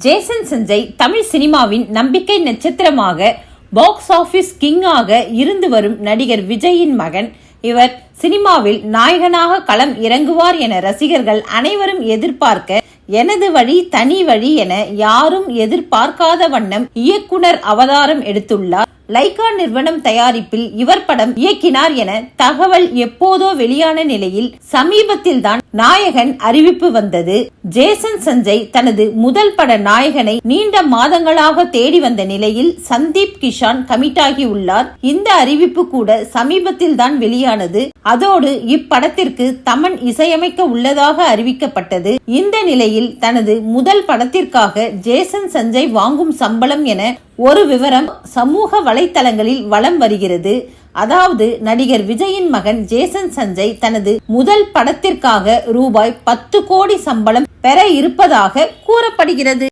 Jason Sanjay Tamil சினிமாவின் நம்பிக்கை நட்சத்திரமாக பாக்ஸ் ஆபீஸ் கிங்காக இருந்து வரும் நடிகர் விஜயின் மகன். இவர் சினிமாவில் நாயகனாக களம் இறங்குவார் என ரசிகர்கள் அனைவரும் எதிர்பார்க்க, எனது வழி தனி வழி என யாரும் எதிர்பார்க்காத வண்ணம் இயக்குனர் அவதாரம் எடுத்துள்ளார். லைகா நிறுவனம் தயாரிப்பில் இவர் படம் இயக்கினார் என தகவல் எப்போதோ வெளியான நிலையில் சமீபத்தில் தான் நாயகன் அறிவிப்பு வந்தது. ஜேசன் சஞ்சய் தனது முதல் பட நாயகனை நீண்ட மாதங்களாக தேடி வந்த நிலையில் சந்தீப் கிஷான் கமிட் ஆகி உள்ளார். இந்த அறிவிப்பு கூட சமீபத்தில் தான் வெளியானது. அதோடு இப்படத்திற்கு தமன் இசையமைக்க உள்ளதாக அறிவிக்கப்பட்டது. இந்த நிலையில் தனது முதல் படத்திற்காக ஜேசன் சஞ்சய் வாங்கும் சம்பளம் என ஒரு விவரம் சமூக வலைத்தளங்களில் வலம் வருகிறது. அதாவது நடிகர் விஜயின் மகன் ஜேசன் சஞ்சய் தனது முதல் படத்திற்காக ரூபாய் 10 கோடி சம்பளம் பெற இருப்பதாக கூறப்படுகிறது.